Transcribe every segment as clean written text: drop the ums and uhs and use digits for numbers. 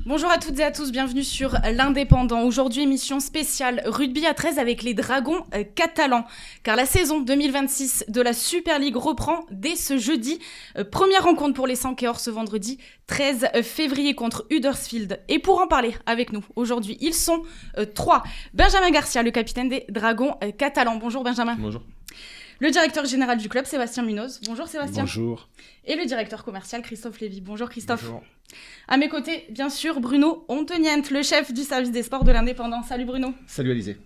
Bonjour à toutes et à tous, bienvenue sur l'Indépendant. Aujourd'hui, émission spéciale rugby à 13 avec les Dragons catalans. Car la saison 2026 de la Super League reprend dès ce jeudi. Première rencontre pour les Sankéors ce vendredi 13 février contre Huddersfield. Et pour en parler avec nous aujourd'hui, ils sont trois. Benjamin Garcia, le capitaine des Dragons catalans. Bonjour Benjamin. Bonjour. Le directeur général du club, Sébastien Munoz. Bonjour Sébastien. Bonjour. Et le directeur commercial, Christophe Lévy. Bonjour Christophe. Bonjour. À mes côtés, bien sûr, Bruno Ontenient, le chef du service des sports de l'Indépendant. Salut Bruno. Salut Alizé.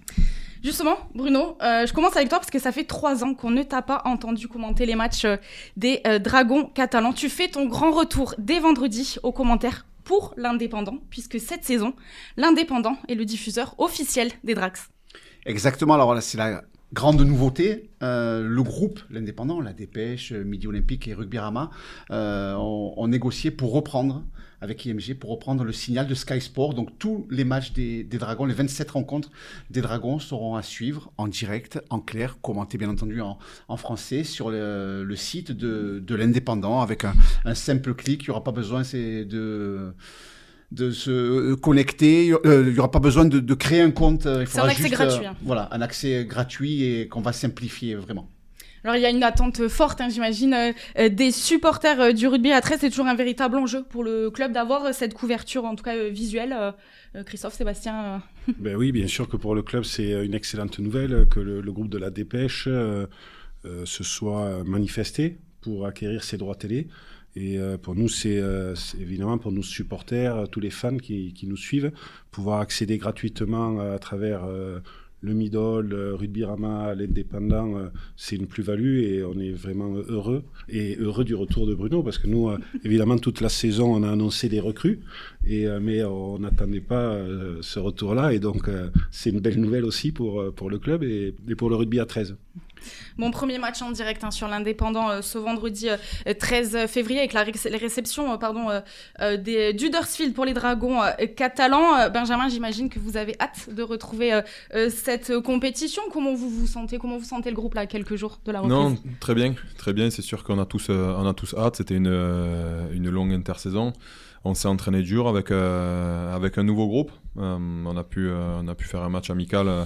Justement, Bruno, je commence avec toi parce que ça fait 3 ans qu'on ne t'a pas entendu commenter les matchs des Dragons catalans. Tu fais ton grand retour dès vendredi aux commentaires pour l'Indépendant, puisque cette saison, l'Indépendant est le diffuseur officiel des Drax. Exactement, alors là, c'est la grande nouveauté. Le groupe, l'Indépendant, la Dépêche, Midi Olympique et Rugby Rama ont négocié pour reprendre, avec IMG, pour reprendre le signal de Sky Sport. Donc tous les matchs des Dragons, les 27 rencontres des Dragons seront à suivre en direct, en clair, commentés bien entendu en français sur le site de l'Indépendant avec un simple clic. Il n'y aura pas besoin de se connecter, il n'y aura pas besoin de créer un compte. C'est un accès gratuit. Voilà, un accès gratuit et qu'on va simplifier vraiment. Alors il y a une attente forte, j'imagine, des supporters du rugby à 13. C'est toujours un véritable enjeu pour le club d'avoir cette couverture, en tout cas visuelle. Christophe, Sébastien Ben oui, bien sûr que pour le club, c'est une excellente nouvelle que le groupe de la Dépêche se soit manifesté pour acquérir ses droits télé. Et pour nous, c'est évidemment pour nos supporters, tous les fans qui nous suivent, pouvoir accéder gratuitement à travers le Midol, Rugby Rama, l'Indépendant, c'est une plus-value et on est vraiment heureux. Et heureux du retour de Bruno, parce que nous, évidemment, toute la saison, on a annoncé des recrues, mais on n'attendait pas ce retour-là. Et donc, c'est une belle nouvelle aussi pour le club et pour le rugby à 13. Mon premier match en direct sur l'Indépendant ce vendredi 13 février avec les réceptions d'Huddersfield pour les Dragons catalans. Benjamin, j'imagine que vous avez hâte de retrouver cette compétition. Comment vous sentez le groupe là, à quelques jours de la reprise? Non, très bien. C'est sûr qu'on a tous hâte. C'était une longue intersaison. On s'est entraîné dur avec un nouveau groupe. On a pu faire un match amical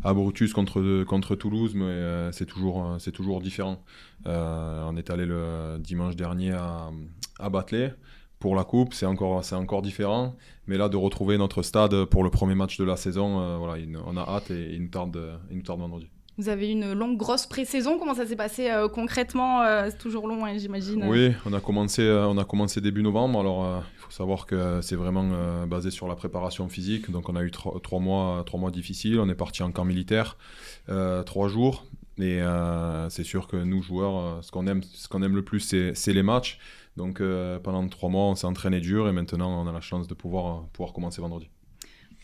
à Brutus contre Toulouse, mais c'est toujours différent. On est allé le dimanche dernier à Batley pour la coupe, c'est encore différent. Mais là, de retrouver notre stade pour le premier match de la saison, voilà, on a hâte et il nous tarde vendredi. Vous avez une longue, grosse pré-saison. Comment ça s'est passé concrètement? C'est toujours long, j'imagine. Oui, on a commencé début novembre. Alors, il faut savoir que c'est vraiment basé sur la préparation physique. Donc, on a eu 3 mois difficiles. On est parti en camp militaire, 3 jours. Et c'est sûr que nous, joueurs, ce qu'on aime le plus, c'est les matchs. Donc, pendant 3 mois, on s'est entraîné dur. Et maintenant, on a la chance de pouvoir commencer vendredi.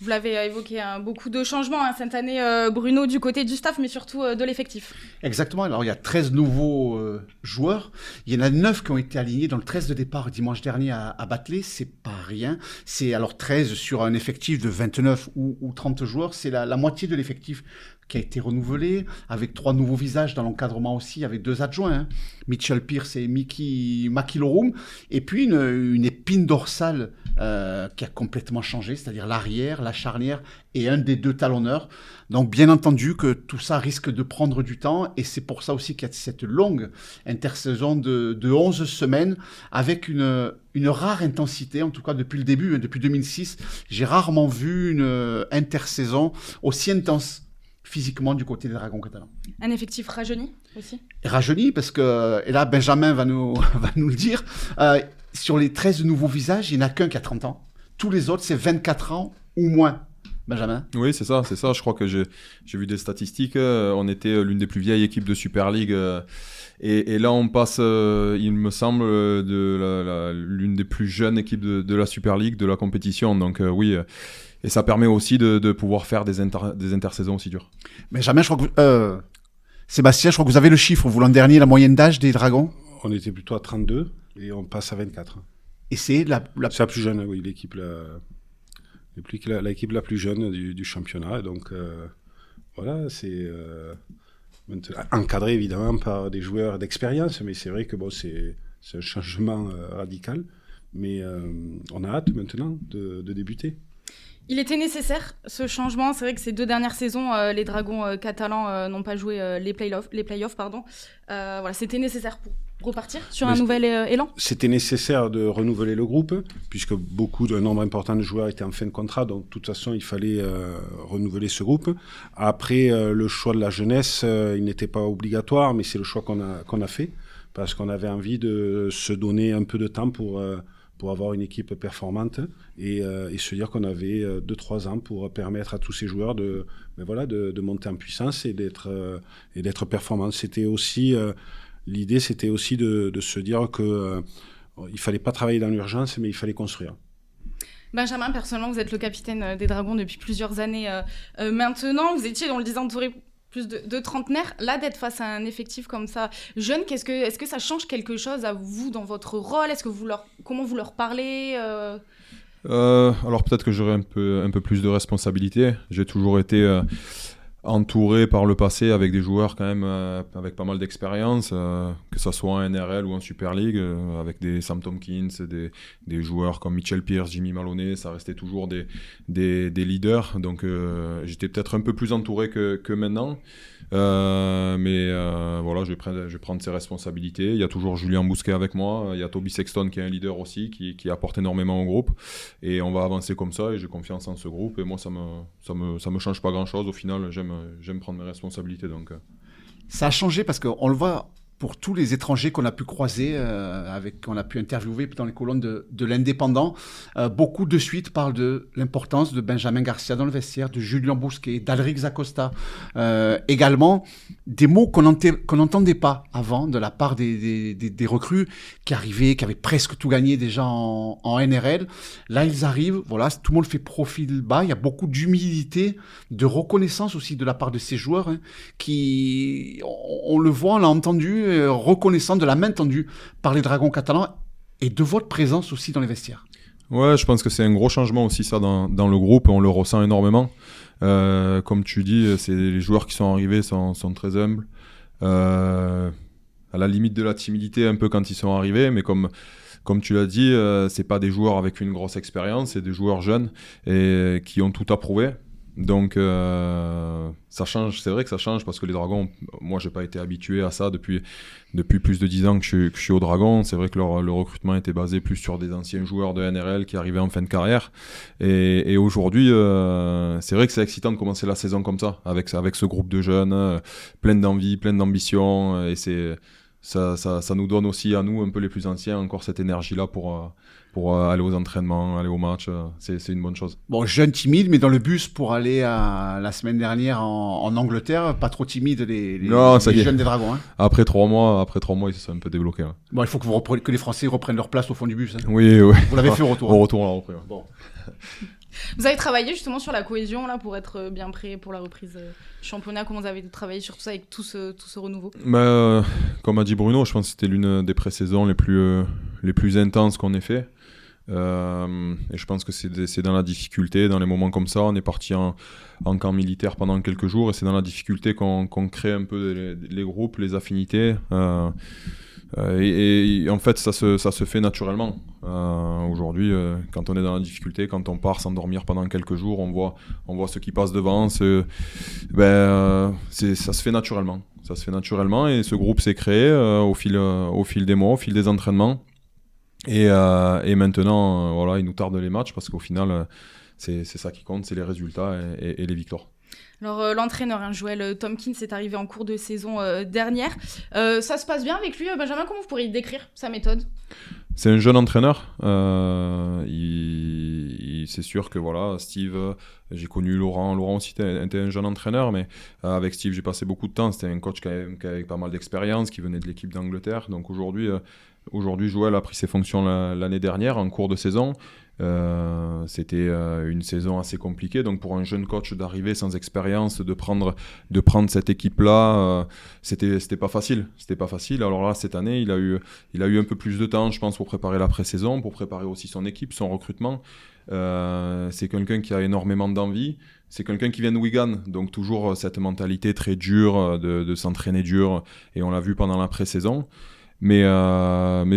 Vous l'avez évoqué, beaucoup de changements cette année, Bruno, du côté du staff, mais surtout de l'effectif. Exactement. Alors, il y a 13 nouveaux joueurs. Il y en a 9 qui ont été alignés dans le 13 de départ dimanche dernier à Batley. C'est pas rien. C'est alors 13 sur un effectif de 29 ou 30 joueurs. C'est la moitié de l'effectif qui a été renouvelé, avec 3 nouveaux visages dans l'encadrement aussi, avec 2 adjoints, Mitchell Pierce et Mickey McIlroom, et puis une épine dorsale qui a complètement changé, c'est-à-dire l'arrière, la charnière et un des 2 talonneurs. Donc bien entendu que tout ça risque de prendre du temps, et c'est pour ça aussi qu'il y a cette longue intersaison de 11 semaines, avec une rare intensité, en tout cas depuis le début, depuis 2006, j'ai rarement vu une intersaison aussi intense physiquement du côté des Dragons catalans. Un effectif rajeuni aussi? Rajeuni, parce que, et là Benjamin va nous le dire, sur les 13 nouveaux visages, il n'y en a qu'un qui a 30 ans. Tous les autres, c'est 24 ans ou moins. Benjamin? Oui, c'est ça. Je crois que j'ai vu des statistiques. On était l'une des plus vieilles équipes de Super League. Et là, on passe, il me semble, de l'une des plus jeunes équipes de la Super League, de la compétition. Donc oui, et ça permet aussi de pouvoir faire des intersaisons aussi dures. Benjamin, je crois que... Sébastien, je crois que vous avez le chiffre. Vous, l'an dernier, la moyenne d'âge des Dragons? On était plutôt à 32 et on passe à 24. Et c'est C'est la plus jeune, oui, l'équipe la plus jeune du championnat. Donc voilà, c'est encadré évidemment par des joueurs d'expérience, mais c'est vrai que bon, c'est un changement radical. Mais on a hâte maintenant de débuter. Il était nécessaire ce changement. C'est vrai que ces 2 dernières saisons, les Dragons catalans n'ont pas joué les playoffs. Voilà, c'était nécessaire pour repartir sur un nouvel élan. C'était nécessaire de renouveler le groupe, puisque un nombre important de joueurs étaient en fin de contrat, donc de toute façon il fallait renouveler ce groupe. Après, le choix de la jeunesse, il n'était pas obligatoire, mais c'est le choix qu'on a fait, parce qu'on avait envie de se donner un peu de temps pour avoir une équipe performante et se dire qu'on avait 2-3 ans pour permettre à tous ces joueurs de monter en puissance et d'être performants. C'était aussi... L'idée, c'était aussi de se dire qu'il ne fallait pas travailler dans l'urgence, mais il fallait construire. Benjamin, personnellement, vous êtes le capitaine des Dragons depuis plusieurs années maintenant. Vous étiez, on le disait, entouré plus de trentenaires. Là, d'être face à un effectif comme ça, jeune, est-ce que ça change quelque chose à vous dans votre rôle ? Comment vous leur parlez Alors peut-être que j'aurais un peu plus de responsabilité. J'ai toujours été... entouré par le passé avec des joueurs quand même avec pas mal d'expérience, que ce soit en NRL ou en Super League, avec des Sam Tomkins, des joueurs comme Mitchell Pearce, Jimmy Maloney, ça restait toujours des leaders, donc j'étais peut-être un peu plus entouré que maintenant, mais voilà, je vais prendre ses responsabilités. Il y a toujours Julien Bousquet avec moi, il y a Toby Sexton qui est un leader aussi, qui apporte énormément au groupe, et on va avancer comme ça, et j'ai confiance en ce groupe, et moi ça me change pas grand chose au final. J'aime prendre mes responsabilités. Donc. Ça a changé parce qu'on le voit pour tous les étrangers qu'on a pu croiser, qu'on a pu interviewer dans les colonnes de l'Indépendant. Beaucoup de suite parlent de l'importance de Benjamin Garcia dans le vestiaire, de Julien Bousquet, d'Alric Zacosta. Également, des mots qu'on n'entendait pas avant de la part des recrues qui arrivaient, qui avaient presque tout gagné déjà en NRL. Là, ils arrivent, voilà, tout le monde fait profil bas. Il y a beaucoup d'humilité, de reconnaissance aussi de la part de ces joueurs qui, on le voit, on l'a entendu, reconnaissant de la main tendue par les Dragons catalans et de votre présence aussi dans les vestiaires. Ouais, je pense que c'est un gros changement aussi ça dans le groupe, on le ressent énormément. Comme tu dis, les joueurs qui sont arrivés sont très humbles, à la limite de la timidité un peu quand ils sont arrivés, mais comme tu l'as dit, c'est pas des joueurs avec une grosse expérience, c'est des joueurs jeunes et qui ont tout à prouver. Donc ça change, c'est vrai que ça change parce que les Dragons, moi j'ai pas été habitué à ça depuis plus de 10 ans que je suis aux Dragons. C'est vrai que le recrutement était basé plus sur des anciens joueurs de NRL qui arrivaient en fin de carrière, et aujourd'hui c'est vrai que c'est excitant de commencer la saison comme ça avec ce groupe de jeunes plein d'envie, plein d'ambition, et ça nous donne aussi à nous un peu les plus anciens encore cette énergie là pour aller aux entraînements, aller aux matchs, c'est une bonne chose. Bon, jeune timide, mais dans le bus pour aller la semaine dernière en Angleterre, pas trop timide les jeunes des Dragons. Hein. Après 3 mois, ils se sont un peu débloqués. Hein. Bon, il faut que les Français reprennent leur place au fond du bus. Hein. Oui. Vous l'avez fait au retour. Au retour, on l'a repris. Ouais. Bon. Vous avez travaillé justement sur la cohésion là pour être bien prêt pour la reprise du championnat. Comment vous avez travaillé sur tout ça avec tout ce renouveau ? Comme a dit Bruno, je pense que c'était l'une des pré-saisons les plus intenses qu'on ait fait. Et je pense que c'est dans la difficulté, dans les moments comme ça. On est parti en camp militaire pendant quelques jours, et c'est dans la difficulté qu'on crée un peu les groupes, les affinités. Et en fait, ça se fait naturellement. Aujourd'hui, quand on est dans la difficulté, quand on part s'endormir pendant quelques jours, on voit ce qui passe devant. ça se fait naturellement. Ça se fait naturellement, et ce groupe s'est créé au fil des mois, au fil des entraînements. Et maintenant, voilà, il nous tarde les matchs parce qu'au final, c'est ça qui compte, c'est les résultats et les victoires. Alors l'entraîneur, Joel Tomkins, est arrivé en cours de saison dernière. Ça se passe bien avec lui, Benjamin. Comment vous pourriez décrire sa méthode ? C'est un jeune entraîneur. C'est sûr que voilà, Steve, j'ai connu Laurent aussi était un jeune entraîneur, mais avec Steve j'ai passé beaucoup de temps. C'était un coach qui avait pas mal d'expérience, qui venait de l'équipe d'Angleterre. Donc aujourd'hui Joël a pris ses fonctions l'année dernière en cours de saison. C'était une saison assez compliquée, donc pour un jeune coach d'arriver sans expérience, de prendre cette équipe-là, c'était pas facile. Alors là, cette année, il a eu un peu plus de temps, je pense, pour préparer la pré-saison, pour préparer aussi son équipe, son recrutement. C'est quelqu'un qui a énormément d'envie. C'est quelqu'un qui vient de Wigan, donc toujours cette mentalité très dure de s'entraîner dur, et on l'a vu pendant la pré-saison. Mais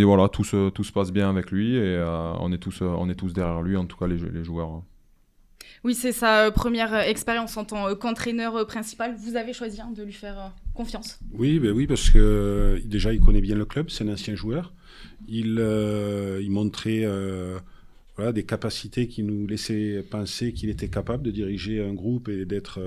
voilà, tout se passe bien avec lui et on est tous derrière lui, en tout cas les joueurs. Oui, c'est sa première expérience en tant qu'entraîneur principal. Vous avez choisi de lui faire confiance. Oui, parce que déjà il connaît bien le club, c'est un ancien joueur. Il montrait des capacités qui nous laissaient penser qu'il était capable de diriger un groupe et d'être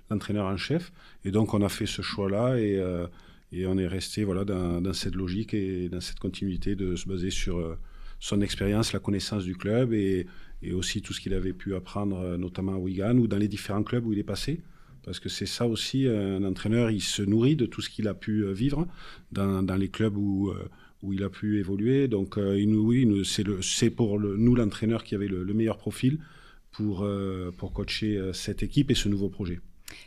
l'entraîneur en chef. Et donc on a fait ce choix-là et on est resté dans cette logique et dans cette continuité de se baser sur son expérience, la connaissance du club et aussi tout ce qu'il avait pu apprendre, notamment à Wigan ou dans les différents clubs où il est passé. Parce que c'est ça aussi, un entraîneur, il se nourrit de tout ce qu'il a pu vivre dans les clubs où il a pu évoluer. Donc c'est pour nous l'entraîneur qui avait le meilleur profil pour coacher cette équipe et ce nouveau projet.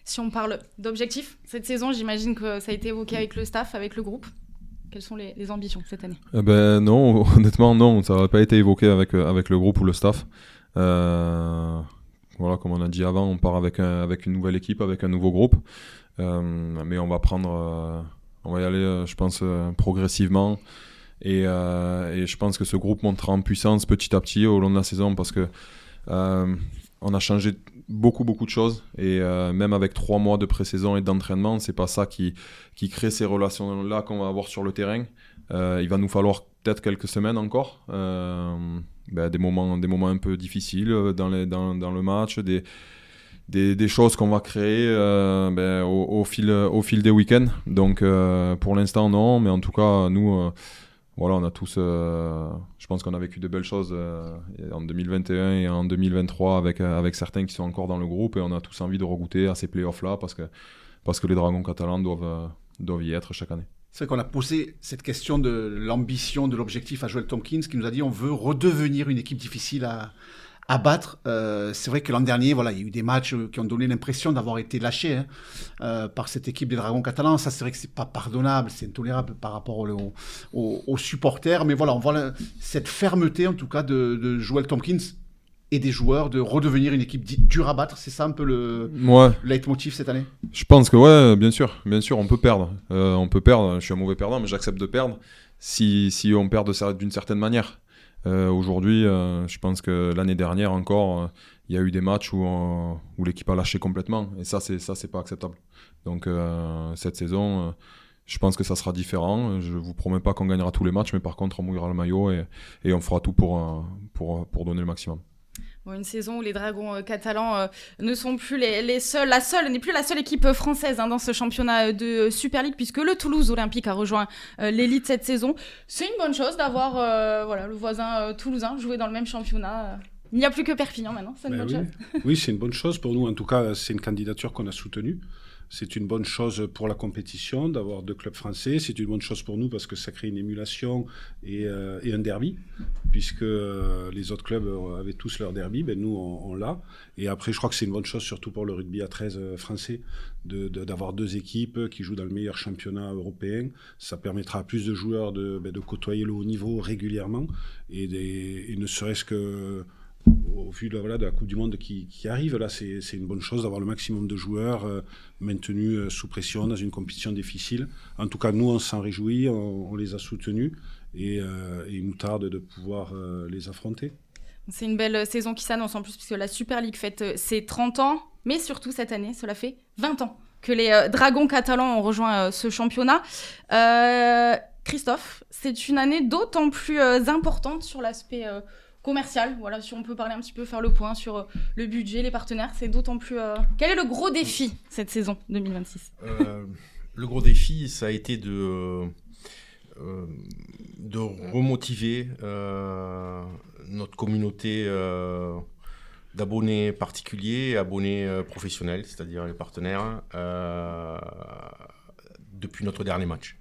Si on parle d'objectifs, cette saison, j'imagine que ça a été évoqué avec le staff, avec le groupe. Quelles sont les ambitions cette année ? Non, honnêtement non, ça n'a pas été évoqué avec le groupe ou le staff. Voilà, comme on a dit avant, on part avec une nouvelle équipe, avec un nouveau groupe. Mais on va y aller, je pense, progressivement. Et je pense que ce groupe montera en puissance petit à petit au long de la saison parce que on a changé beaucoup de choses et même avec 3 mois de pré-saison et d'entraînement, c'est pas ça qui crée ces relations-là qu'on va avoir sur le terrain. Il va nous falloir peut-être quelques semaines encore, des moments un peu difficiles dans le match, des choses qu'on va créer au fil des week-ends. Donc pour l'instant non, mais en tout cas nous on a tous, je pense qu'on a vécu de belles choses en 2021 et en 2023 avec certains qui sont encore dans le groupe et on a tous envie de regoûter à ces playoffs-là parce que les Dragons catalans doivent y être chaque année. C'est vrai qu'on a posé cette question de l'ambition, de l'objectif à Joel Tomkins qui nous a dit on veut redevenir une équipe difficile à battre. C'est vrai que l'an dernier, il y a eu des matchs qui ont donné l'impression d'avoir été lâchés par cette équipe des Dragons catalans. Ça, c'est vrai que c'est pas pardonnable, c'est intolérable par rapport aux supporters. Mais voilà, on voit cette fermeté, en tout cas, de Joel Tomkins et des joueurs de redevenir une équipe dure à battre. C'est ça un peu le leitmotiv cette année ? Je pense que bien sûr, on peut perdre. Je suis un mauvais perdant, mais j'accepte de perdre si on perd d'une certaine manière. Aujourd'hui, je pense que l'année dernière encore, il y a eu des matchs où l'équipe a lâché complètement. Et ça, c'est pas acceptable. Donc cette saison, je pense que ça sera différent. Je vous promets pas qu'on gagnera tous les matchs, mais par contre, on mouillera le maillot et on fera tout pour donner le maximum. Une saison où les Dragons catalans ne sont plus les seuls, n'est plus la seule équipe française dans ce championnat de Super League puisque le Toulouse Olympique a rejoint l'élite cette saison. C'est une bonne chose d'avoir le voisin toulousain jouer dans le même championnat. Il n'y a plus que Perpignan maintenant, c'est une bonne chose. Oui, c'est une bonne chose pour nous. En tout cas, c'est une candidature qu'on a soutenue. C'est une bonne chose pour la compétition d'avoir 2 clubs français. C'est une bonne chose pour nous parce que ça crée une émulation et un derby, puisque les autres clubs avaient tous leur derby. Nous, on l'a. Et après, je crois que c'est une bonne chose, surtout pour le rugby à 13 français, d'avoir 2 équipes qui jouent dans le meilleur championnat européen. Ça permettra à plus de joueurs de côtoyer le haut niveau régulièrement et ne serait-ce que... Au vu de la Coupe du Monde qui arrive, là, c'est une bonne chose d'avoir le maximum de joueurs maintenus sous pression dans une compétition difficile. En tout cas, nous, on s'en réjouit, on les a soutenus et il nous tarde de pouvoir les affronter. C'est une belle saison qui s'annonce en plus puisque la Super League fête ses 30 ans, mais surtout cette année, cela fait 20 ans que les Dragons catalans ont rejoint ce championnat. Christophe, c'est une année d'autant plus importante sur l'aspect commercial, voilà, si on peut parler un petit peu, faire le point sur le budget, les partenaires, c'est d'autant plus... Quel est le gros défi cette saison 2026 ? Le gros défi, ça a été de remotiver notre communauté d'abonnés particuliers et abonnés professionnels, c'est-à-dire les partenaires, depuis notre dernier match.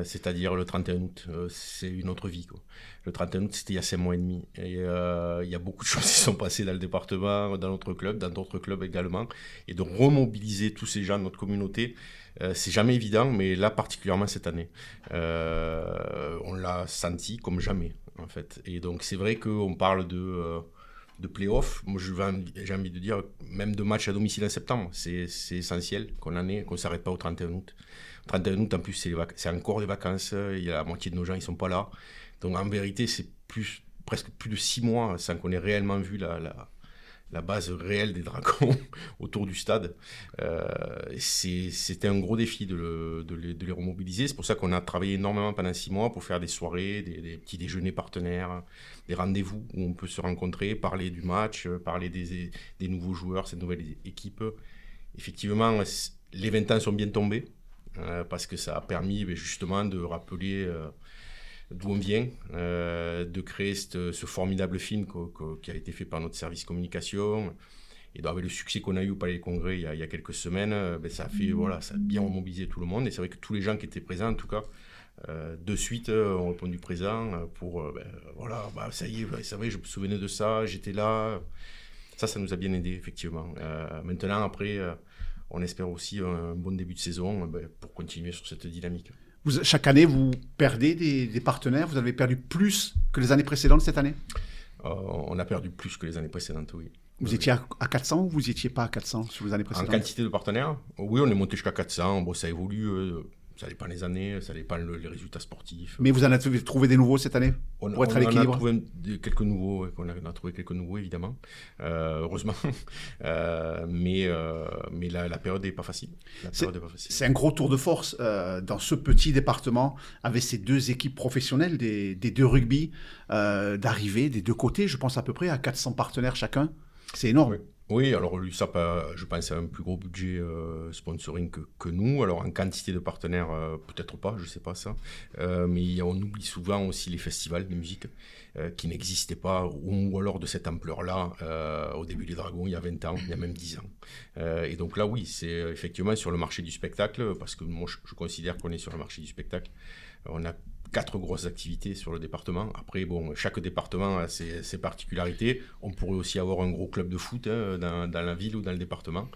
C'est-à-dire le 31 août, c'est une autre vie, quoi. Le 31 août, c'était il y a 5 mois et demi. Et il y a beaucoup de choses qui sont passées dans le département, dans notre club, dans d'autres clubs également. Et de remobiliser tous ces gens de notre communauté, c'est jamais évident, mais là, particulièrement cette année. On l'a senti comme jamais, en fait. Et donc, c'est vrai qu'on parle de de play-off. Moi, j'ai envie de dire, même de matchs à domicile en septembre, c'est essentiel qu'on ne s'arrête pas au 31 août. Le 31 août, en plus, c'est encore des vacances. Il y a la moitié de nos gens, ils ne sont pas là. Donc, en vérité, c'est presque plus de 6 mois sans qu'on ait réellement vu la base réelle des Dragons autour du stade. C'était un gros défi de les remobiliser. C'est pour ça qu'on a travaillé énormément pendant 6 mois pour faire des soirées, des petits déjeuners partenaires, des rendez-vous où on peut se rencontrer, parler du match, parler des nouveaux joueurs, cette nouvelle équipe. Effectivement, les 20 ans sont bien tombés parce que ça a permis justement de rappeler d'où on vient, de créer ce formidable film qui a été fait par notre service communication. Et avec le succès qu'on a eu au Palais des Congrès il y a quelques semaines, ça a bien remobilisé tout le monde. Et c'est vrai que tous les gens qui étaient présents, en tout cas, de suite, ont répondu présent pour ça y est, c'est vrai, je me souvenais de ça, j'étais là. Ça nous a bien aidé, effectivement. Maintenant, après, on espère aussi un bon début de saison pour continuer sur cette dynamique. Chaque année, vous perdez des partenaires. Vous avez perdu plus que les années précédentes cette année ? On a perdu plus que les années précédentes, oui. Vous étiez à 400 ou vous n'étiez pas à 400 sur les années précédentes ? En quantité de partenaires, oui, on est monté jusqu'à 400. Bon, ça évolue, ça dépend les années, ça dépend les résultats sportifs. Mais vous en avez trouvé des nouveaux cette année pour être à l'équilibre ? On a trouvé quelques nouveaux, évidemment, heureusement. Mais la période n'est pas facile. C'est un gros tour de force dans ce petit département, avec ces deux équipes professionnelles des deux rugby, d'arriver des deux côtés, je pense à peu près à 400 partenaires chacun. C'est énorme. Oui, alors l'USAP, je pense, a un plus gros budget sponsoring que nous. Alors en quantité de partenaires, peut-être pas, je ne sais pas ça. Mais on oublie souvent aussi les festivals de musique qui n'existaient pas, ou alors de cette ampleur-là, au début des Dragons, il y a 20 ans, il y a même 10 ans. Et donc là, oui, c'est effectivement sur le marché du spectacle, parce que moi, je considère qu'on est sur le marché du spectacle. On a 4 grosses activités sur le département. Après, chaque département a ses particularités. On pourrait aussi avoir un gros club de foot dans la ville ou dans le département,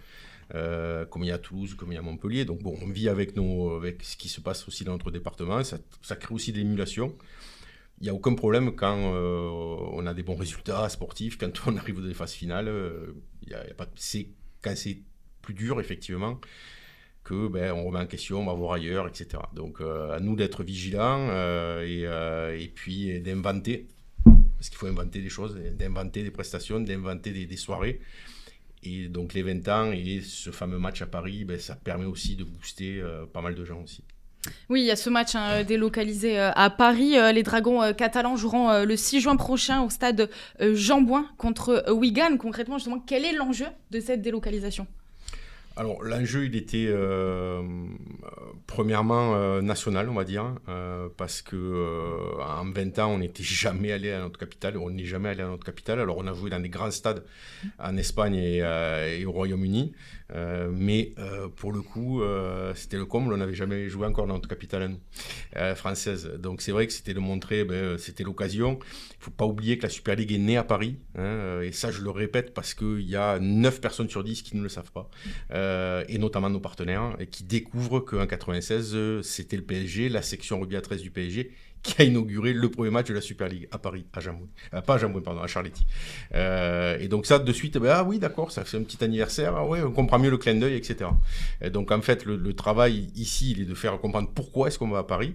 comme il y a à Toulouse, comme il y a à Montpellier. Donc on vit avec ce qui se passe aussi dans notre département. Ça crée aussi de l'émulation. Il n'y a aucun problème quand on a des bons résultats sportifs, quand on arrive aux phases finales. C'est quand c'est plus dur, effectivement, que on remet en question, on va voir ailleurs, etc. Donc à nous d'être vigilants et puis d'inventer, parce qu'il faut inventer des choses, d'inventer des prestations, d'inventer des soirées. Et donc les 20 ans et ce fameux match à Paris, ça permet aussi de booster pas mal de gens aussi. Oui, il y a ce match délocalisé à Paris. Les Dragons catalans joueront le 6 juin prochain au stade Jean Bouin contre Wigan. Concrètement, justement, quel est l'enjeu de cette délocalisation ? Alors l'enjeu, il était premièrement national, on va dire, parce que en 20 ans, on n'était jamais allé à notre capitale, on n'est jamais allé à notre capitale. Alors on a joué dans des grands stades en Espagne et au Royaume-Uni, mais pour le coup, c'était le comble, on n'avait jamais joué encore dans notre capitale à nous, française. Donc c'est vrai que c'était de montrer, c'était l'occasion. Il ne faut pas oublier que la Super League est née à Paris, et ça je le répète parce qu'il y a 9 personnes sur 10 qui ne le savent pas. Et notamment nos partenaires, et qui découvrent qu'en 96, c'était le PSG, la section rugby à 13 du PSG, qui a inauguré le premier match de la Super League à Paris, à Jambouin. Pas à Jambouin, pardon, à Charletti. Et donc ça, de suite, ah oui, d'accord, ça fait un petit anniversaire, ah ouais, on comprend mieux le clin d'œil, etc. Et donc en fait, le travail ici, il est de faire comprendre pourquoi est-ce qu'on va à Paris,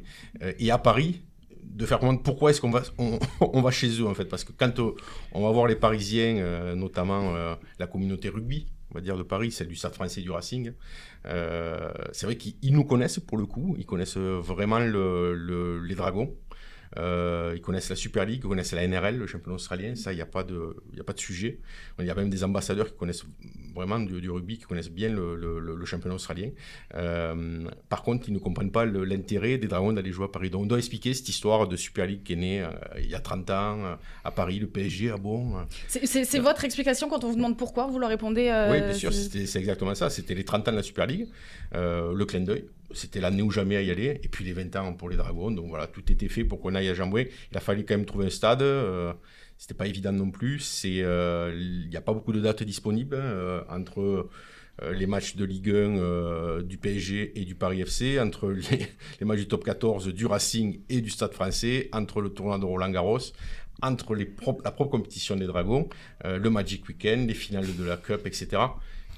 et à Paris, de faire comprendre pourquoi est-ce qu'on va chez eux, en fait. Parce que quand on va voir les Parisiens, notamment la communauté rugby, on va dire de Paris, celle du Stade Français et du Racing, c'est vrai qu'ils nous connaissent pour le coup, ils connaissent vraiment les Dragons, ils connaissent la Super League, ils connaissent la NRL, le championnat australien, ça, il n'y a pas de sujet. Il y a même des ambassadeurs qui connaissent vraiment du rugby, qui connaissent bien le championnat australien. Par contre, ils ne comprennent pas l'intérêt des Dragons d'aller jouer à Paris. Donc on doit expliquer cette histoire de Super League qui est née il y a 30 ans à Paris, le PSG, ah bon. C'est votre explication quand on vous demande pourquoi, vous leur répondez Oui, bien sûr, c'est exactement ça. C'était les 30 ans de la Super League, le clin d'œil. C'était l'année ou jamais à y aller, et puis les 20 ans pour les Dragons, donc voilà, tout était fait pour qu'on aille à Jambouin. Il a fallu quand même trouver un stade, c'était pas évident non plus, il n'y a pas beaucoup de dates disponibles entre les matchs de Ligue 1 du PSG et du Paris FC, entre les matchs du Top 14 du Racing et du Stade Français, entre le tournoi de Roland-Garros, entre la propre compétition des Dragons, le Magic Weekend, les finales de la Cup, etc.,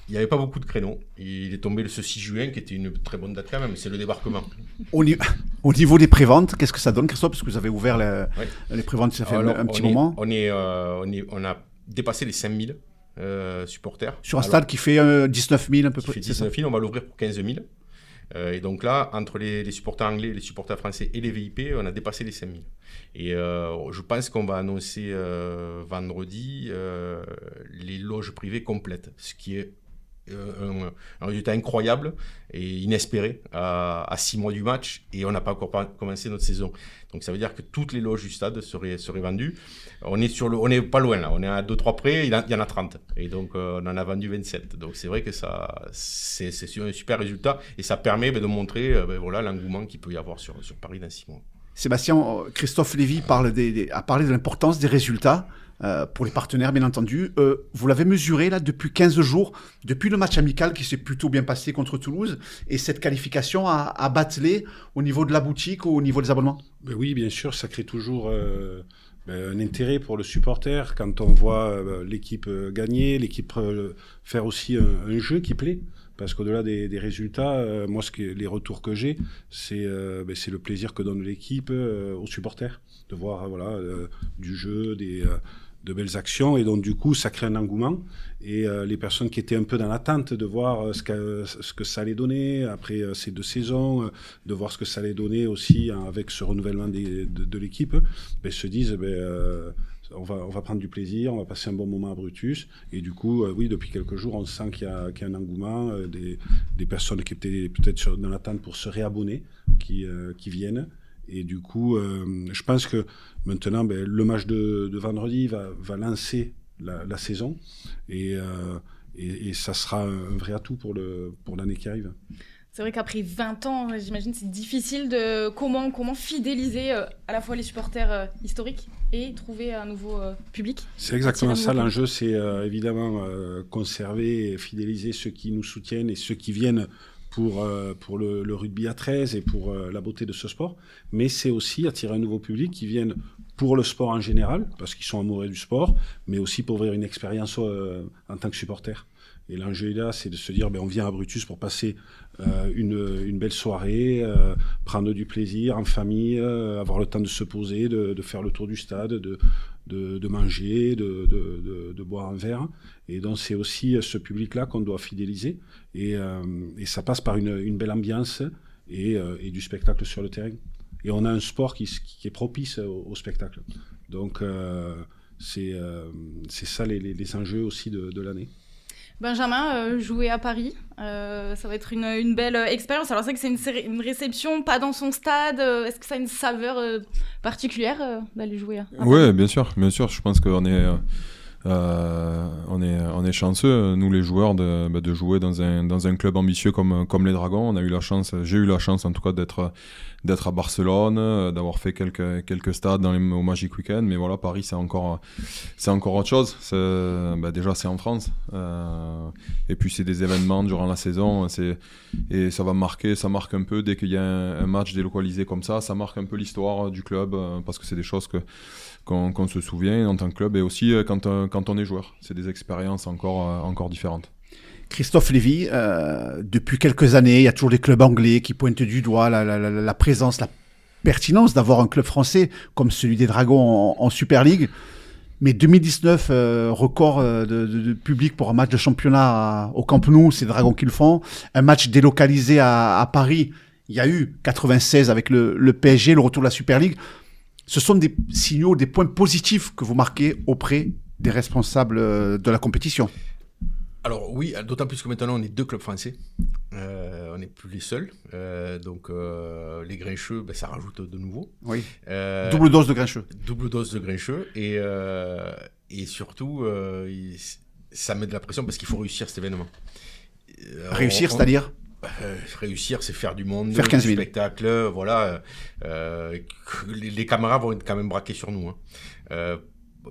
il n'y avait pas beaucoup de créneaux. Il est tombé ce 6 juin, qui était une très bonne date quand même, c'est le débarquement. Au niveau des préventes, qu'est-ce que ça donne, Christophe? Parce que vous avez ouvert les préventes, ça fait un petit moment. On a dépassé les 5000 supporters. Sur un stade qui fait 19 000 à peu près. Qui fait 19 000, on va l'ouvrir pour 15 000. Et donc là, entre les supporters anglais, les supporters français et les VIP, on a dépassé les 5 000. Et je pense qu'on va annoncer vendredi les loges privées complètes, ce qui est un résultat incroyable et inespéré à 6 mois du match, et on n'a pas encore commencé notre saison. Donc ça veut dire que toutes les loges du stade seraient vendues. On est pas loin là, on est à 2-3 près, il y en a 30. Et donc on en a vendu 27. Donc c'est vrai que c'est un super résultat, et ça permet de montrer l'engouement qu'il peut y avoir sur Paris dans 6 mois. Sébastien, Christophe Lévy a parlé de l'importance des résultats. Pour les partenaires, bien entendu. Vous l'avez mesuré là depuis 15 jours, depuis le match amical qui s'est plutôt bien passé contre Toulouse, et cette qualification à Battelet au niveau de la boutique ou au niveau des abonnements? Oui, bien sûr, ça crée toujours un intérêt pour le supporter quand on voit l'équipe gagner, l'équipe faire aussi un jeu qui plaît. Parce qu'au-delà des résultats, moi, les retours que j'ai, c'est le plaisir que donne l'équipe aux supporters, de voir du jeu, de belles actions, et donc du coup ça crée un engouement, et les personnes qui étaient un peu dans l'attente de voir ce que ça allait donner après ces 2 saisons, de voir ce que ça allait donner aussi avec ce renouvellement de l'équipe, se disent on va prendre du plaisir, on va passer un bon moment à Brutus, et du coup oui, depuis quelques jours on sent qu'il y a un engouement, des personnes qui étaient peut-être dans l'attente pour se réabonner, qui viennent. Et du coup, je pense que maintenant, le match de vendredi va lancer la saison, et ça sera un vrai atout pour l'année qui arrive. C'est vrai qu'après 20 ans, j'imagine c'est difficile de comment fidéliser à la fois les supporters historiques et trouver un nouveau public. C'est exactement ça, l'enjeu, c'est évidemment conserver et fidéliser ceux qui nous soutiennent et ceux qui viennent pour le rugby à 13 et pour la beauté de ce sport, mais c'est aussi attirer un nouveau public qui vienne pour le sport en général, parce qu'ils sont amoureux du sport, mais aussi pour ouvrir une expérience en tant que supporter. Et l'enjeu là, c'est de se dire, on vient à Brutus pour passer une belle soirée, prendre du plaisir en famille, avoir le temps de se poser, de faire le tour du stade, de manger, de boire un verre. Et donc c'est aussi ce public-là qu'on doit fidéliser, et ça passe par une belle ambiance et du spectacle sur le terrain. Et on a un sport qui est propice au spectacle. Donc c'est ça les enjeux aussi de l'année. Benjamin, jouer à Paris, ça va être une belle expérience. Alors c'est vrai que c'est une réception, pas dans son stade. Est-ce que ça a une saveur particulière d'aller jouer à Paris? Oui, bien sûr. Je pense qu'on est chanceux, nous les joueurs, de jouer dans un club ambitieux comme les Dragons. J'ai eu la chance en tout cas d'être à Barcelone, d'avoir fait quelques stades au Magic Weekend, mais voilà, Paris c'est encore autre chose. Déjà c'est en France, et puis c'est des événements durant la saison, et ça marque un peu dès qu'il y a un match délocalisé comme ça marque un peu l'histoire du club, parce que c'est des choses qu'on se souvient en tant que club, et aussi quand on est joueur. C'est des expériences encore différentes. Christophe Lévy, depuis quelques années, il y a toujours des clubs anglais qui pointent du doigt la présence, la pertinence d'avoir un club français comme celui des Dragons en Super League. Mais 2019, record de public pour un match de championnat au Camp Nou, c'est les Dragons qui le font. Un match délocalisé à Paris, il y a eu 96 avec le PSG, le retour de la Super League. Ce sont des signaux, des points positifs que vous marquez auprès des responsables de la compétition. Alors oui, d'autant plus que maintenant on est 2 clubs français, on n'est plus les seuls, donc les Grincheux, ça rajoute de nouveau. Oui. Double dose de Grincheux. Double dose de Grincheux, et surtout ça met de la pression parce qu'il faut réussir cet événement. Réussir, c'est-à-dire réussir, c'est faire du monde, faire 15 000. Du spectacle, voilà. Les caméras vont être quand même braquées sur nous.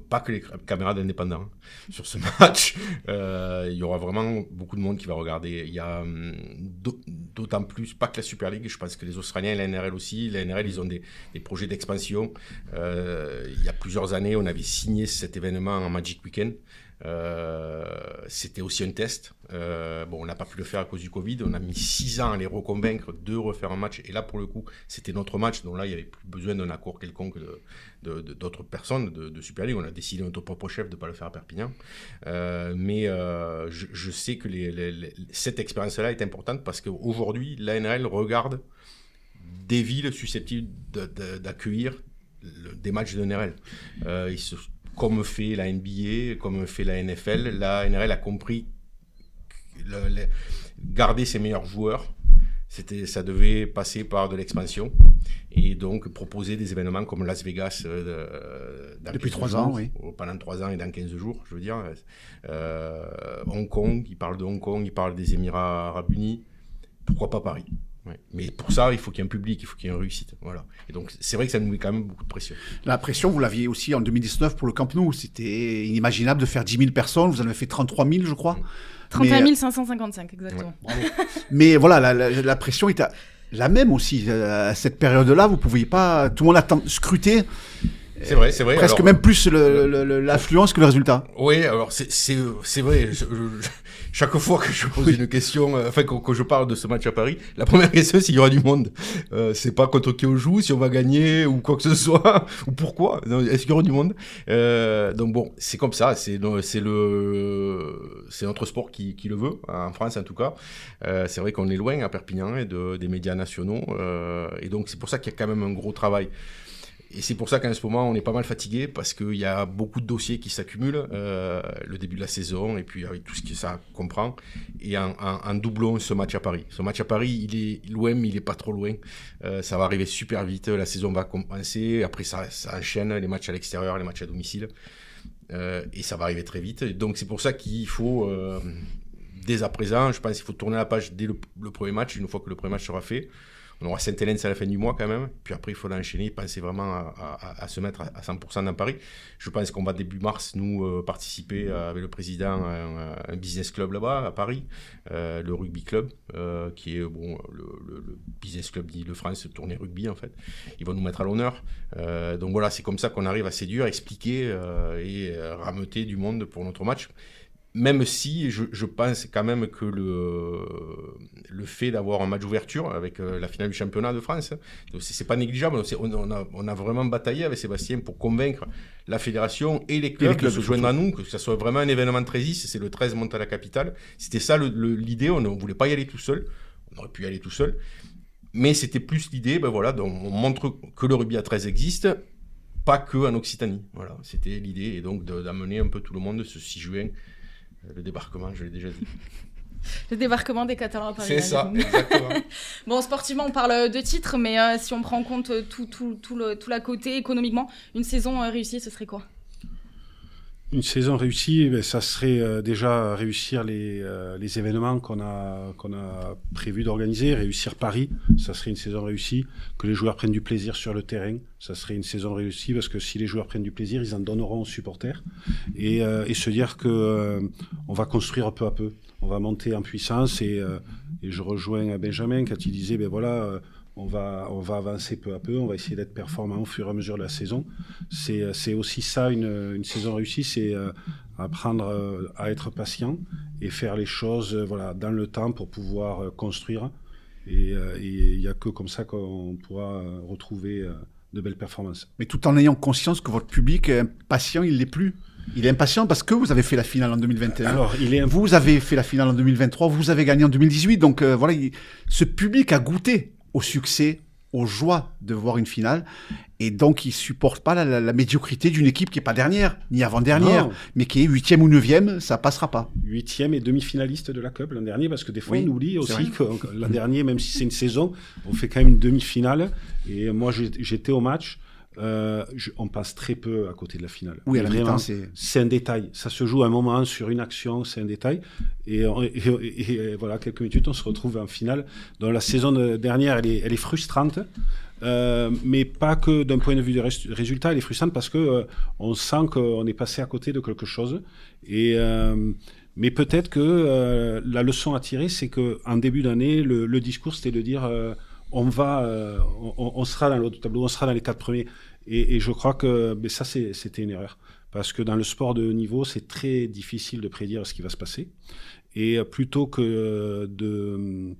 pas que les caméras d'indépendants. Sur ce match, il y aura vraiment beaucoup de monde qui va regarder. Il y a d'autant plus, pas que la Super League, je pense que les Australiens et la NRL aussi. La NRL, ils ont des projets d'expansion. Il y a plusieurs années, on avait signé cet événement en Magic Weekend. C'était aussi un test. On n'a pas pu le faire à cause du Covid. On a mis 6 ans à les reconvaincre de refaire un match. Et là, pour le coup, c'était notre match. Donc là, il n'y avait plus besoin d'un accord quelconque d'autres personnes de Super League. On a décidé notre propre chef de ne pas le faire à Perpignan. Mais je sais que cette expérience-là est importante parce qu'aujourd'hui, la NRL regarde des villes susceptibles d'accueillir des matchs de NRL. Comme fait la NBA, comme fait la NFL, la NRL a compris garder ses meilleurs joueurs, ça devait passer par de l'expansion et donc proposer des événements comme Las Vegas depuis 3 ans, oui. Pendant 3 ans et dans 15 jours, je veux dire. Hong Kong, il parle de Hong Kong, il parle des Émirats Arabes Unis, pourquoi pas Paris? Ouais. Mais pour ça, il faut qu'il y ait un public, il faut qu'il y ait une réussite. Voilà. Et donc, c'est vrai que ça nous met quand même beaucoup de pression. La pression, vous l'aviez aussi en 2019 pour le Camp Nou. C'était inimaginable de faire 10 000 personnes. Vous en avez fait 33 000, je crois. 31 555, exactement. Ouais. Mais voilà, la pression était la même aussi. À cette période-là, vous ne pouviez pas... Tout le monde scruter. C'est vrai. Presque même plus l'affluence que le résultat. Oui, alors c'est vrai. Chaque fois que je pose une question, quand je parle de ce match à Paris, la première question c'est s'il y aura du monde. C'est pas contre qui on joue, si on va gagner ou quoi que ce soit, ou pourquoi. Est-ce qu'il y aura du monde? Donc bon, c'est comme ça. C'est notre sport qui le veut, en France en tout cas. C'est vrai qu'on est loin à Perpignan et des médias nationaux. Et donc c'est pour ça qu'il y a quand même un gros travail. Et c'est pour ça qu'en ce moment, on est pas mal fatigué parce qu'il y a beaucoup de dossiers qui s'accumulent, le début de la saison et puis avec tout ce que ça comprend. Et en doublon, ce match à Paris. Ce match à Paris, il est loin, mais il est pas trop loin. Ça va arriver super vite, la saison va commencer. Après, ça enchaîne les matchs à l'extérieur, les matchs à domicile. Et ça va arriver très vite. Et donc, c'est pour ça qu'il faut, dès à présent, je pense qu'il faut tourner la page dès le premier match, une fois que le premier match sera fait. On aura Sainte-Hélène à la fin du mois quand même. Puis après, il faut l'enchaîner, penser vraiment à se mettre à 100% dans Paris. Je pense qu'on va début mars, nous, participer avec le président à un business club là-bas, à Paris, le rugby club, qui est le business club d'Île-de-France, tournée rugby en fait. Ils vont nous mettre à l'honneur. Donc voilà, c'est comme ça qu'on arrive à séduire, expliquer et rameuter du monde pour notre match. Même si je pense quand même que le fait d'avoir un match d'ouverture avec la finale du championnat de France, c'est pas négligeable. On a vraiment bataillé avec Sébastien pour convaincre la fédération et les clubs de se joindre à nous, que ça soit vraiment un événement de 13. C'est le 13 monte à la capitale. C'était ça l'idée. On ne voulait pas y aller tout seul. On aurait pu y aller tout seul. Mais c'était plus l'idée, on montre que le rugby à 13 existe, pas que en Occitanie. Voilà, c'était l'idée. Et donc d'amener un peu tout le monde ce 6 juin. Le débarquement, je l'ai déjà dit. Le débarquement des Catalans à Paris. C'est ça, exactement. Bon, sportivement, on parle de titres, mais si on prend en compte tout la côté économiquement, une saison réussie, ce serait quoi? Une saison réussie, ça serait déjà réussir les événements qu'on a prévu d'organiser, réussir Paris, ça serait une saison réussie, que les joueurs prennent du plaisir sur le terrain, ça serait une saison réussie parce que si les joueurs prennent du plaisir, ils en donneront aux supporters et se dire que on va construire peu à peu, on va monter en puissance et je rejoins Benjamin quand il disait on va avancer peu à peu, on va essayer d'être performant au fur et à mesure de la saison. C'est aussi ça, une saison réussie, c'est apprendre à être patient et faire les choses dans le temps pour pouvoir construire. Et il n'y a que comme ça qu'on pourra retrouver de belles performances. Mais tout en ayant conscience que votre public est impatient, il ne l'est plus. Il est impatient parce que vous avez fait la finale en 2021. Alors, vous avez fait la finale en 2023, vous avez gagné en 2018. Donc ce public a goûté au succès, aux joies de voir une finale. Et donc, il ne supporte pas la médiocrité d'une équipe qui n'est pas dernière, ni avant-dernière, mais qui est 8e ou 9e, ça ne passera pas. 8e et demi-finaliste de la Cup l'an dernier, parce que des fois, on oublie aussi que l'an dernier, même si c'est une saison, on fait quand même une demi-finale. Et moi, j'étais au match. on passe très peu à côté de la finale. Oui, à la vraiment, mi-temps, c'est un détail. Ça se joue à un moment sur une action, c'est un détail. Et voilà, quelques minutes, on se retrouve en finale. Donc la saison dernière, elle est frustrante. Mais pas que d'un point de vue des résultats, elle est frustrante parce que on sent qu'on est passé à côté de quelque chose. Mais peut-être que la leçon à tirer, c'est qu'en début d'année, le discours, c'était de dire on sera dans le haut du tableau, on sera dans les 4 premiers. Et je crois que ça, c'était une erreur. Parce que dans le sport de haut niveau, c'est très difficile de prédire ce qui va se passer. Et plutôt que de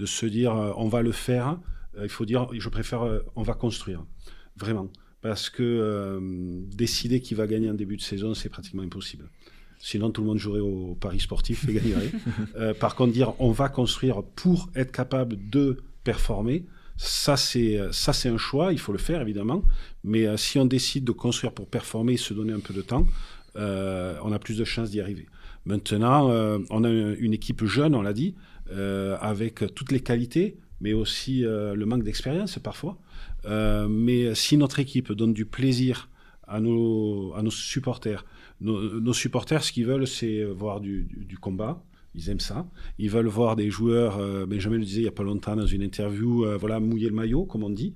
se dire on va le faire, il faut dire, je préfère, on va construire, vraiment. Parce que décider qui va gagner en début de saison, c'est pratiquement impossible. Sinon, tout le monde jouerait au paris sportif et gagnerait. Par contre, dire on va construire pour être capable de performer, ça c'est un choix, il faut le faire évidemment. Mais si on décide de construire pour performer et se donner un peu de temps, on a plus de chances d'y arriver. Maintenant, on a une équipe jeune, on l'a dit, avec toutes les qualités, mais aussi le manque d'expérience parfois. Mais si notre équipe donne du plaisir à nos supporters, nos supporters, ce qu'ils veulent, c'est voir du combat. Ils aiment ça. Ils veulent voir des joueurs, Benjamin le disait il n'y a pas longtemps dans une interview, mouiller le maillot, comme on dit.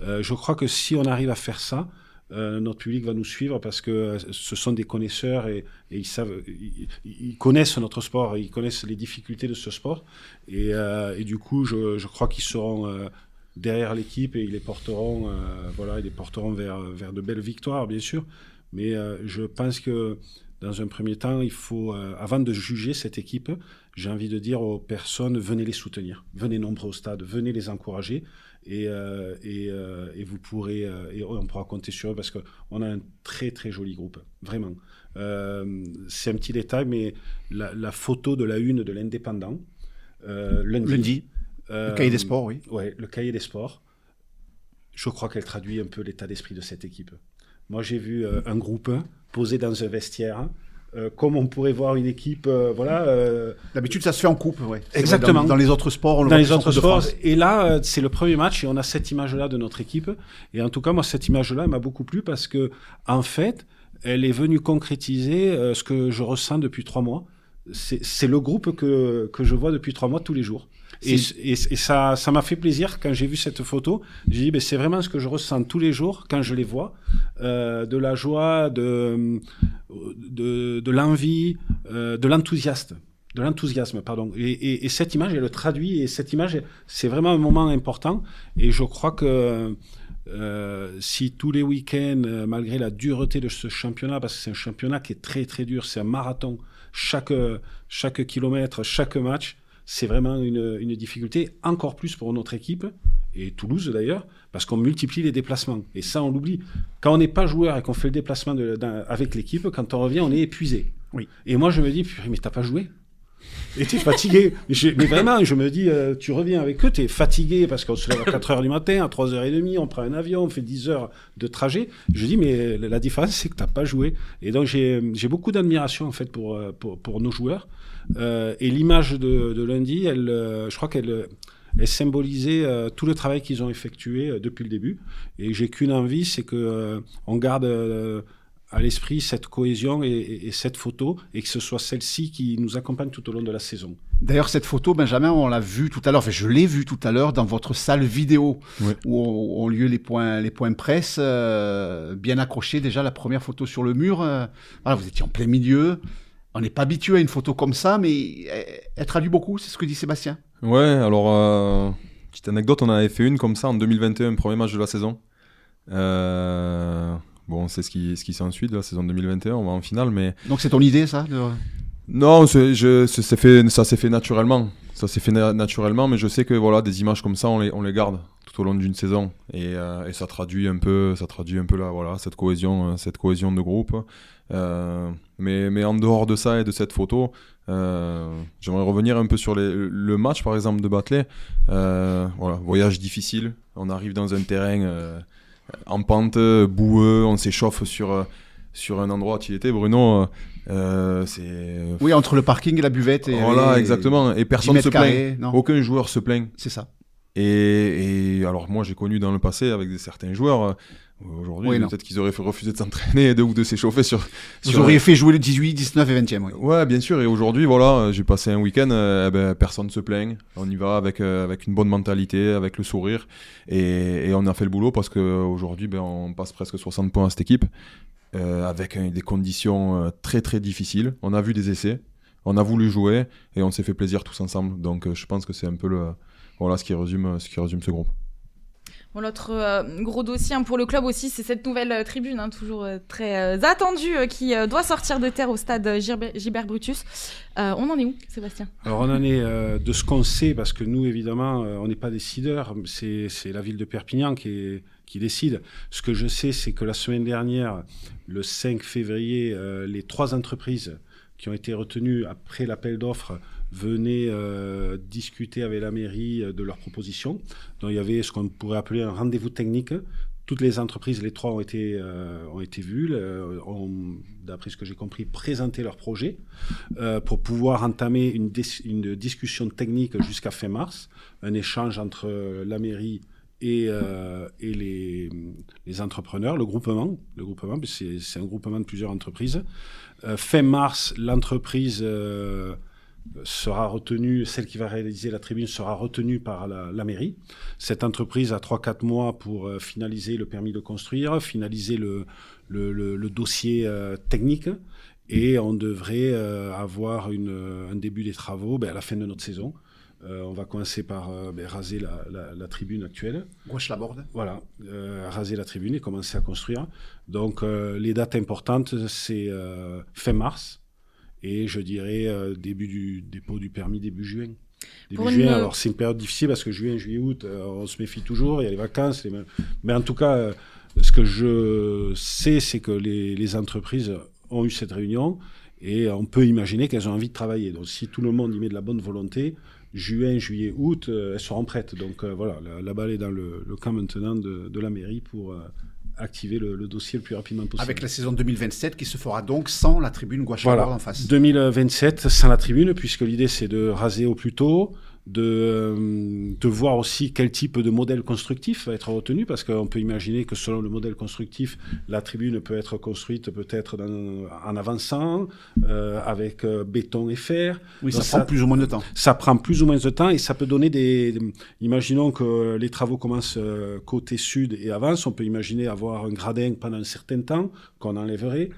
Je crois que si on arrive à faire ça, notre public va nous suivre parce que ce sont des connaisseurs et ils savent, ils connaissent notre sport, ils connaissent les difficultés de ce sport. Et du coup, je crois qu'ils seront derrière l'équipe et ils les porteront, vers de belles victoires, bien sûr. Mais je pense que dans un premier temps, il faut, avant de juger cette équipe, j'ai envie de dire aux personnes, venez les soutenir, venez nombreux au stade, venez les encourager et vous pourrez, et on pourra compter sur eux parce qu'on a un très très joli groupe, vraiment. C'est un petit détail, mais la photo de la une de l'Indépendant, lundi. Le cahier des sports, oui. Ouais, le cahier des sports. Je crois qu'elle traduit un peu l'état d'esprit de cette équipe. Moi, j'ai vu un groupe posé dans un vestiaire, comme on pourrait voir une équipe, D'habitude, ça se fait en coupe, ouais. Exactement. Dans les autres sports, on le dans voit les autres en Coupe de sports. France. Et là, c'est le premier match et on a cette image-là de notre équipe. Et en tout cas, moi, cette image-là, elle m'a beaucoup plu parce que, en fait, elle est venue concrétiser ce que je ressens depuis 3 mois. C'est le groupe que je vois depuis 3 mois tous les jours. Et ça m'a fait plaisir quand j'ai vu cette photo. J'ai dit, c'est vraiment ce que je ressens tous les jours quand je les vois. De la joie, de l'envie, de l'enthousiasme, pardon. Et cette image, elle le traduit. Et cette image, c'est vraiment un moment important. Et je crois que si tous les week-ends, malgré la dureté de ce championnat, parce que c'est un championnat qui est très très dur, c'est un marathon, chaque kilomètre, chaque match, c'est vraiment une difficulté, encore plus pour notre équipe, et Toulouse d'ailleurs, parce qu'on multiplie les déplacements. Et ça, on l'oublie. Quand on n'est pas joueur et qu'on fait le déplacement avec l'équipe, quand on revient, on est épuisé. Oui. Et moi, je me dis, mais t'as pas joué ? Et t'es fatigué. Mais vraiment, je me dis, tu reviens avec eux, t'es fatigué parce qu'on se lève à 4h du matin, à 3h30, on prend un avion, on fait 10 heures de trajet. Je dis, mais la différence, c'est que t'as pas joué. Et donc, j'ai beaucoup d'admiration, en fait, pour nos joueurs. Et l'image de lundi, je crois qu'elle symbolisait tout le travail qu'ils ont effectué depuis le début. Et j'ai qu'une envie, c'est qu'on garde à l'esprit cette cohésion et cette photo, et que ce soit celle-ci qui nous accompagne tout au long de la saison. D'ailleurs, cette photo, Benjamin, on l'a vue tout à l'heure, je l'ai vue tout à l'heure dans votre salle vidéo, oui, où ont lieu les points presse, bien accrochés. Déjà, la première photo sur le mur, voilà, vous étiez en plein milieu. On n'est pas habitué à une photo comme ça, mais elle traduit beaucoup, c'est ce que dit Sébastien. Ouais, alors, petite anecdote, on en avait fait une comme ça en 2021, premier match de la saison. Bon, c'est ce qui s'ensuit de la saison 2021, on va en finale, mais... Donc c'est ton idée, ça Non, ça s'est fait naturellement. Ça s'est fait naturellement, mais je sais que voilà, des images comme ça, on les garde tout au long d'une saison, et ça traduit un peu là, voilà, cette cohésion de groupe. Mais en dehors de ça et de cette photo, j'aimerais revenir un peu sur le match, par exemple, de Batley. Voilà, voyage difficile. On arrive dans un terrain en pente, boueux, on s'échauffe sur un endroit où il était, Bruno. Oui, entre le parking et la buvette. Voilà, exactement. Et personne ne se plaint. Aucun joueur se plaint. C'est ça. Et alors moi j'ai connu dans le passé avec certains joueurs, aujourd'hui peut-être qu'ils auraient refusé de s'entraîner ou de s'échauffer sur... Vous auriez fait jouer le 18, 19 et 20e. Oui. Ouais, bien sûr, et aujourd'hui voilà, j'ai passé un week-end, personne ne se plaint, on y va avec une bonne mentalité, avec le sourire, et on a fait le boulot parce qu'aujourd'hui on passe presque 60 points à cette équipe, avec des conditions très très difficiles. On a vu des essais, on a voulu jouer, et on s'est fait plaisir tous ensemble, donc je pense que c'est un peu ce qui résume ce groupe. Bon, l'autre gros dossier pour le club aussi, c'est cette nouvelle tribune, toujours très attendue, qui doit sortir de terre au stade Gilbert Brutus. On en est où, Sébastien ? Alors on en est de ce qu'on sait, parce que nous évidemment on n'est pas décideurs, c'est la ville de Perpignan qui décide. Ce que je sais, c'est que la semaine dernière, le 5 février, les 3 entreprises qui ont été retenues après l'appel d'offres venaient discuter avec la mairie de leurs propositions. Donc il y avait ce qu'on pourrait appeler un rendez-vous technique. Toutes les entreprises, les 3 ont été vues, ont, d'après ce que j'ai compris, présenté leur projet pour pouvoir entamer une discussion technique jusqu'à fin mars, un échange entre la mairie et les entrepreneurs, le groupement, c'est un groupement de plusieurs entreprises. Fin mars, l'entreprise sera retenue, celle qui va réaliser la tribune sera retenue par la mairie. Cette entreprise a 3-4 mois pour finaliser le permis de construire, finaliser le dossier technique, et on devrait avoir un début des travaux à la fin de notre saison. On va commencer par raser la tribune actuelle. Gauche la borde. Voilà, raser la tribune et commencer à construire. Donc les dates importantes, c'est fin mars et je dirais début du dépôt du permis début juin. Alors c'est une période difficile parce que juin, juillet, août, on se méfie toujours, il y a les vacances. Mais en tout cas, ce que je sais, c'est que les entreprises ont eu cette réunion et on peut imaginer qu'elles ont envie de travailler. Donc si tout le monde y met de la bonne volonté, juin, juillet, août, elles seront prêtes. Donc voilà, la balle est dans le camp maintenant de la mairie pour activer le dossier le plus rapidement possible. Avec la saison 2027 qui se fera donc sans la tribune gauche-à-droite en face. 2027 sans la tribune, puisque l'idée c'est de raser au plus tôt, de voir aussi quel type de modèle constructif va être retenu, parce qu'on peut imaginer que selon le modèle constructif, la tribune peut être construite peut-être en avançant, avec béton et fer. Oui, donc ça prend plus ou moins de temps. Ça prend plus ou moins de temps et ça peut donner imaginons que les travaux commencent côté sud et avancent, on peut imaginer avoir un gradin pendant un certain temps qu'on enlèverait.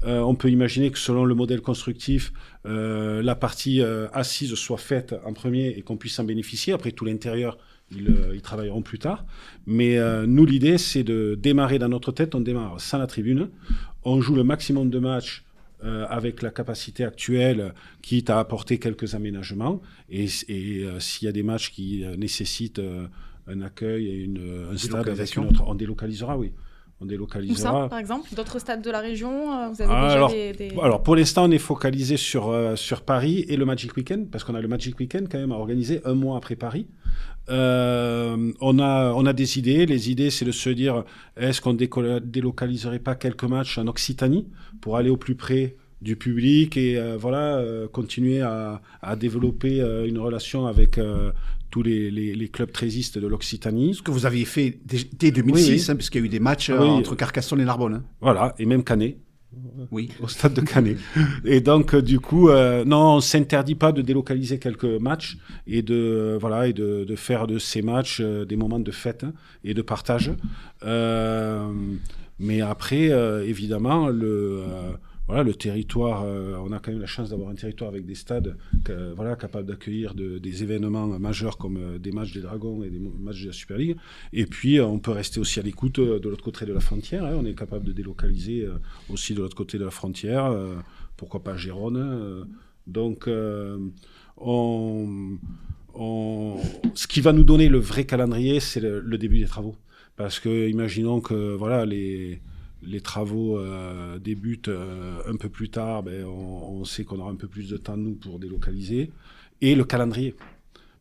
On peut imaginer que selon le modèle constructif, la partie assise soit faite en premier et qu'on puisse en bénéficier. Après, tout l'intérieur, ils travailleront plus tard. Mais nous, l'idée, c'est de démarrer dans notre tête. On démarre sans la tribune. On joue le maximum de matchs avec la capacité actuelle, quitte à apporter quelques aménagements. Et s'il y a des matchs qui nécessitent un accueil et un stade avec une autre, on délocalisera, oui. On délocalisera. Où ça, par exemple ? D'autres stades de la région ? Vous avez déjà Alors, pour l'instant, on est focalisé sur Paris et le Magic Weekend, parce qu'on a le Magic Weekend quand même à organiser un mois après Paris. On a des idées. Les idées, c'est de se dire, est-ce qu'on délocaliserait pas quelques matchs en Occitanie pour aller au plus près du public et continuer à développer une relation avec tous les clubs trésistes de l'Occitanie. Ce que vous aviez fait dès 2006, oui. Puisqu'il y a eu des matchs entre Carcassonne et Narbonne. Hein. Voilà, et même Canet. Oui. Au stade de Canet. Et donc, du coup, non, on ne s'interdit pas de délocaliser quelques matchs et de faire de ces matchs des moments de fête et de partage. Mais après, évidemment, le territoire, on a quand même la chance d'avoir un territoire avec des stades capables d'accueillir des événements majeurs comme des matchs des Dragons et des matchs de la Super League. Et puis, on peut rester aussi à l'écoute de l'autre côté de la frontière. On est capable de délocaliser aussi de l'autre côté de la frontière. Pourquoi pas Gérone. Donc, ce qui va nous donner le vrai calendrier, c'est le début des travaux. Parce que, imaginons que les travaux débutent un peu plus tard, on sait qu'on aura un peu plus de temps, nous, pour délocaliser. Et le calendrier.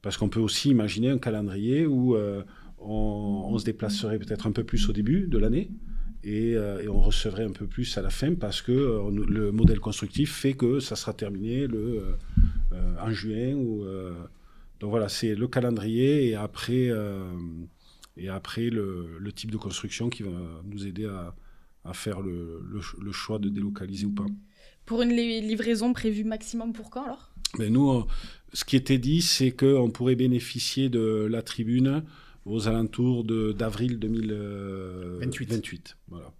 Parce qu'on peut aussi imaginer un calendrier où on se déplacerait peut-être un peu plus au début de l'année et on recevrait un peu plus à la fin parce que le modèle constructif fait que ça sera terminé en juin ou Donc voilà, c'est le calendrier et après le type de construction qui va nous aider à faire le choix de délocaliser ou pas. Pour une livraison prévue maximum pour quand alors ? Mais nous, ce qui était dit, c'est qu'on pourrait bénéficier de la tribune aux alentours d'avril 2028. Voilà.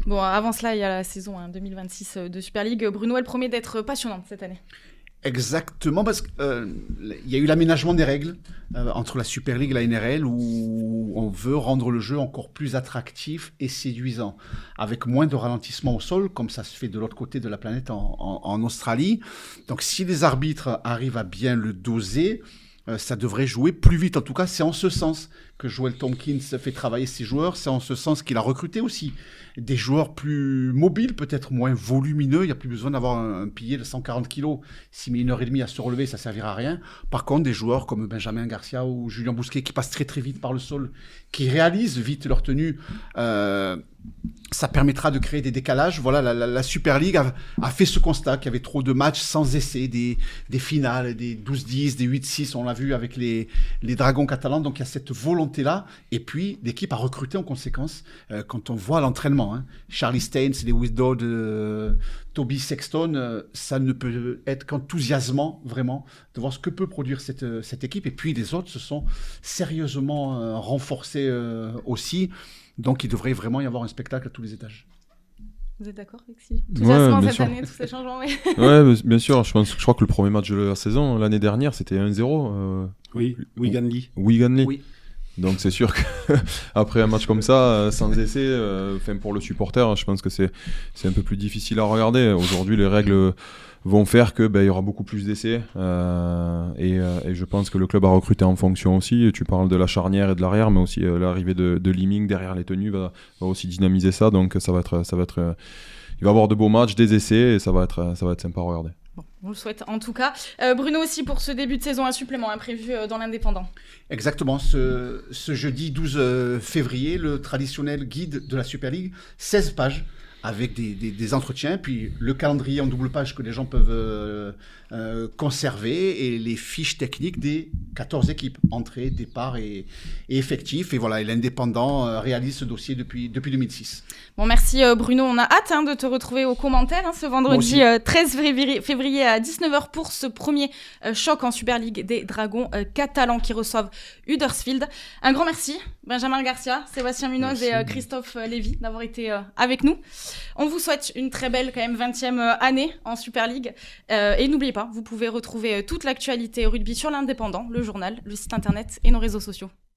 Bon, avant cela, il y a la saison 2026 de Super League. Bruno, elle promet d'être passionnante cette année. Exactement, parce qu'il y a eu l'aménagement des règles entre la Super League et la NRL où on veut rendre le jeu encore plus attractif et séduisant, avec moins de ralentissement au sol, comme ça se fait de l'autre côté de la planète en Australie. Donc si les arbitres arrivent à bien le doser, ça devrait jouer plus vite. En tout cas, c'est en ce sens que Joel Tompkins fait travailler ses joueurs. C'est en ce sens qu'il a recruté aussi des joueurs plus mobiles, peut-être moins volumineux. Il n'y a plus besoin d'avoir un pilier de 140 kilos. S'il met 1h30 à se relever, ça ne servira à rien. Par contre, des joueurs comme Benjamin Garcia ou Julien Bousquet qui passent très très vite par le sol, qui réalisent vite leur tenue, ça permettra de créer des décalages. Voilà, la Super League a fait ce constat qu'il y avait trop de matchs sans essai, des finales, des 12-10, des 8-6, on l'a vu avec les Dragons catalans. Donc il y a cette volonté-là. Et puis l'équipe a recruté en conséquence quand on voit l'entraînement. Charlie Staines, Lewis Dodd, Toby Sexton, ça ne peut être qu'enthousiasmant vraiment de voir ce que peut produire cette équipe. Et puis les autres se sont sérieusement renforcés aussi. Donc il devrait vraiment y avoir un spectacle à tous les étages. Vous êtes d'accord, Alexis ? Enthousiasmant cette année, tous ces changements. Ouais, bien sûr. Je crois que le premier match de la saison, l'année dernière, c'était 1-0. Oui, Wigan Lee. Oui. Donc c'est sûr qu'après un match comme ça, sans essai, pour le supporter, je pense que c'est un peu plus difficile à regarder. Aujourd'hui, les règles vont faire que il y aura beaucoup plus d'essais et je pense que le club a recruté en fonction aussi. Tu parles de la charnière et de l'arrière, mais aussi l'arrivée de Liming derrière les tenues va aussi dynamiser ça. Donc ça va être il va y avoir de beaux matchs, des essais et ça va être sympa à regarder. Bon, on le souhaite en tout cas. Bruno aussi, pour ce début de saison, un supplément prévu dans l'Indépendant. Exactement, ce jeudi 12 février, le traditionnel guide de la Super League, 16 pages avec des entretiens, puis le calendrier en double page que les gens peuvent conserver et les fiches techniques des 14 équipes, entrée, départ et effectifs. Et voilà, et l'Indépendant réalise ce dossier depuis 2006. Bon, merci Bruno, on a hâte de te retrouver aux commentaires ce vendredi 13 février à 19h pour ce premier choc en Super League des Dragons catalans qui reçoivent Huddersfield. Un grand merci Benjamin Garcia, Sébastien Munoz et Christophe Lévy d'avoir été avec nous. On vous souhaite une très belle 20e année en Super League et n'oubliez pas, vous pouvez retrouver toute l'actualité rugby sur l'Indépendant, le journal, le site internet et nos réseaux sociaux.